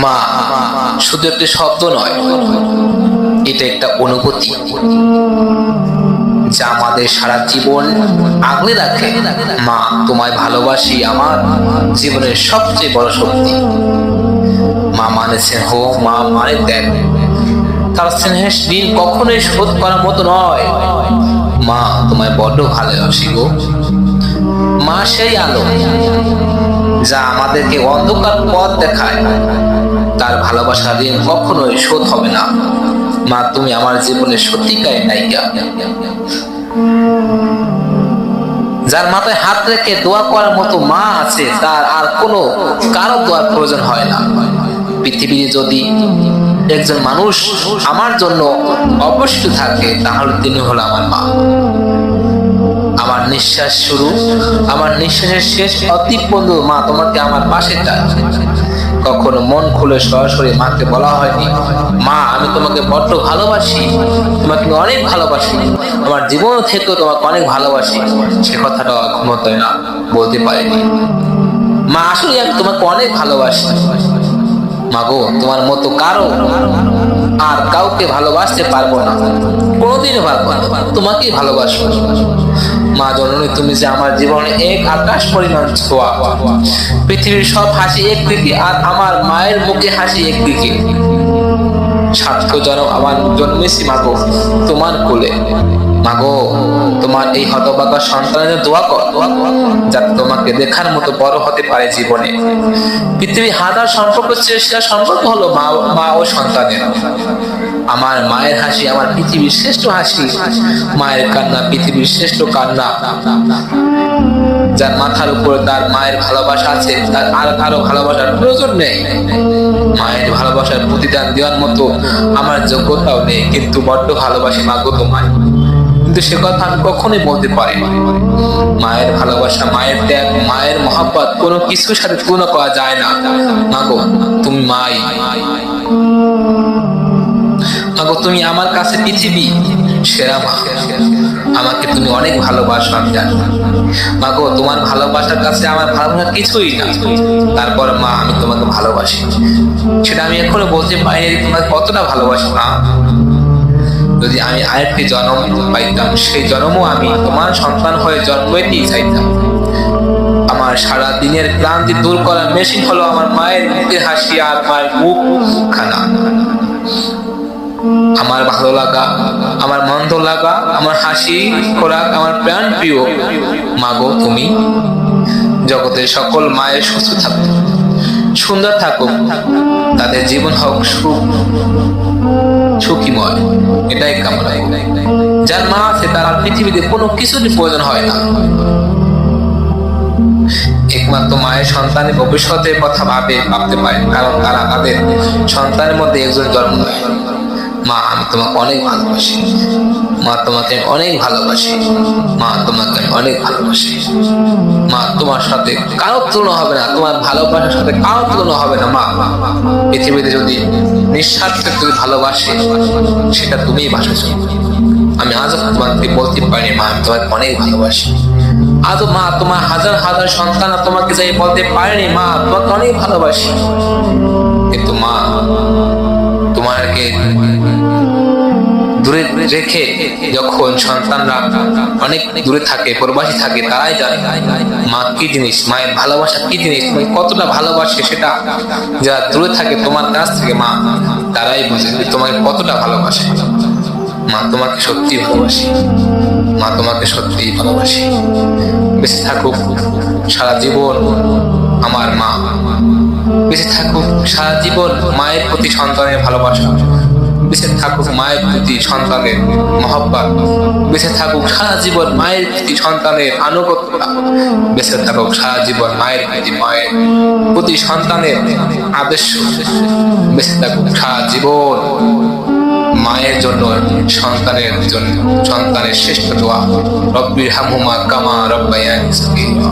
মা শুধু একটি শব্দ নয়, এটা একটা অনুভূতি যা আমাদের সারা জীবন আগলে রাখে। মা, তোমায় ভালোবাসি আমার জীবনের সবচেয়ে বড় শক্তি। মা মানে স্নেহ, মা মানে ত্যাগ। তার স্নেহের ঋণ কখনোই শোধ করার মতো নয়। মা, তোমায় বড্ড ভালোবাসি গো। মা সেই আলো যা আমাদেরকে অন্ধকার পথ দেখায়। তার ভালোবাসার ঋণ কখনোই শোধ হবে না। মা, তুমি আমার জীবনের সত্যিকারের নায়িকা। যার মাথায় হাত রেখে দোয়া করার মতো মা আছে, তার আর কোনো কারো দোয়ার প্রয়োজন হয় না। পৃথিবীতে যদি একজন মানুষ আমার জন্য অবশিষ্ট থাকে, তাহলে তিনি হলো আমার মা। আমার নিঃশ্বাস শুরু, আমার নিঃশ্বাসের শেষ অতি পর্যন্ত মা তোমাকে আমার পাশে চাই। কখনো মন খুলে সরাসরি মাকে বলা হয়নি, মা আমি তোমাকে বড্ড ভালোবাসি, তোমাকে অনেক ভালোবাসি, আমার জীবন থেকেও তোমাকে অনেক ভালোবাসি। সে কথাটা ক্ষমতায় না বলতে পারিনি। মা, আসলে আমি তোমাকে অনেক ভালোবাসি। মা গো, তোমার মতো কারো আর কাউকে ভালোবাসতে পারবো না, কোনোদিনও পারবো না। তোমাকেই ভালোবাসবো। মা জননী, তুমি যে আমার জীবনে এক আকাশ পরিমাণ ছোঁয়া। পৃথিবীর সব হাসি একদিকে, আর আমার মায়ের মুখে হাসি একদিকে। সাতশো জনম আমার জন্মেছি মাগো তোমার কোলে। মাগো, তোমার এই হতভাগা সন্তানের দোয়া কর, যাতে তোমাকে দেখার মতো বড় হতে পারে জীবনে। পৃথিবী হাজার সম্পর্ক চেষ্টা সম্পর্ক হলো মা ও সন্তানের। আমার মায়ের হাসি আমার পৃথিবীর শ্রেষ্ঠ হাসি, মায়ের কান্না পৃথিবীর শ্রেষ্ঠ কান্না। যার মাথার উপরে তার মায়ের ভালোবাসা আছে, তার আর কারো ভালোবাসার প্রয়োজন নেই। মায়ের ভালোবাসার প্রতিদান দেওয়ার মতো আমার যোগ্যতাও নেই, কিন্তু বড্ড ভালোবাসি মাগো তোমায়। কিন্তু সে কথা আমি কখনোই বলতে পারি না। মায়ের ভালোবাসা, মায়ের ত্যাগ, মায়ের মহব্বত কোনো কিছুর সাথে তুলনা করা যায় না। মাগো, তুমি মাই। মাগো, তুমি আমার কাছে পৃথিবী সেরা মা। আমাকে তুমি অনেক ভালোবাসো, আমি জানি। মাগো, তোমার ভালোবাসার কাছে আমার ভালোবাসা কিছুই না। তারপর মা, আমি তোমাকে ভালোবাসি। সেটা আমি এখনো বলতে পারিনি তোমাকে কতটা ভালোবাসি মা। যদি আমি আরেকটি জন্ম পাইতাম, সেই জন্মও আমি তোমার সন্তান হয়ে জন্ম নিতেই চাইতাম। আমার সারা দিনের ক্লান্তি দূর করার মেশিন হলো আমার মায়ের মুখে হাসি আর মায়ের মুখ খানা। আমার ভালো লাগা, আমার মন্দ লাগা, আমার হাসি খোরাক, আমার প্রাণ প্রিয় মাগো তুমি। জগতের সকল মায়ের সুস্থ থাকুক, সুন্দর থাকুক, তাদের জীবন হোক সুখীময়, এটাই কামনা। যার মা আছে তার পৃথিবীতে কোনো কিছুরই প্রয়োজন হয় না। একমাত্র মায়ের সন্তানের ভবিষ্যতের কথা ভাবতে পারে, কারণ তারা তাদের সন্তানের মধ্যে একজন জন্ম দেয়। মা, আমি তোমাকে অনেক ভালোবাসি। মা, তোমাকে অনেক ভালোবাসি। মা, তোমাকে অনেক ভালোবাসি। মা, তোমার সাথে কারো তুলনা হবে না, তোমার ভালোবাসার সাথে কারো তুলনা হবে না। মা, পৃথিবীতে যদি নিঃস্বার্থে যদি ভালোবাসে, সেটা তুমিই বাসেছো। আমি আজও তোমাকে বলতে পারি মা, আমি তোমাকে অনেক ভালোবাসি। আজও মা, তোমার হাজার হাজার সন্তান তোমাকে যাই বলতে পারেনি মা, তোমাকে অনেক ভালোবাসি। কিন্তু মা, তোমাকে দূরে রেখে যখন সন্তানরা অনেক দূরে থাকে, প্রবাসী থাকে, তারাই জানে মা কি জিনিস, মায়ের ভালোবাসা কি জিনিস, তুমি কতটা ভালোবাসে। সেটা যারা দূরে থাকে তোমার কাছ থেকে মা, তারাই বুঝে তোমাকে কতটা ভালোবাসে। মা, তোমাকে সত্যি ভালোবাসি। মা, তোমাকে সত্যিই ভালোবাসি। বেঁচে থাকুক সারা জীবন আমার মা। বেঁচে থাকুক সারা জীবন মায়ের প্রতি সন্তানের ভালোবাসা। বেঁচে থাকুক মায়ের প্রতি সন্তানের মহব্বত। বেঁচে থাকুক সারা জীবন মায়ের প্রতি সন্তানের আনুগত্যতা। বেঁচে থাকুক সারা জীবন মায়ের প্রতি সন্তানের আদর্শ। বেঁচে থাকুক সারা জীবন মায়ের জন্য সন্তানের শ্রেষ্ঠ দোয়া, রব্বিরহামহুমা কামা রাব্বায়ানি সগীরা।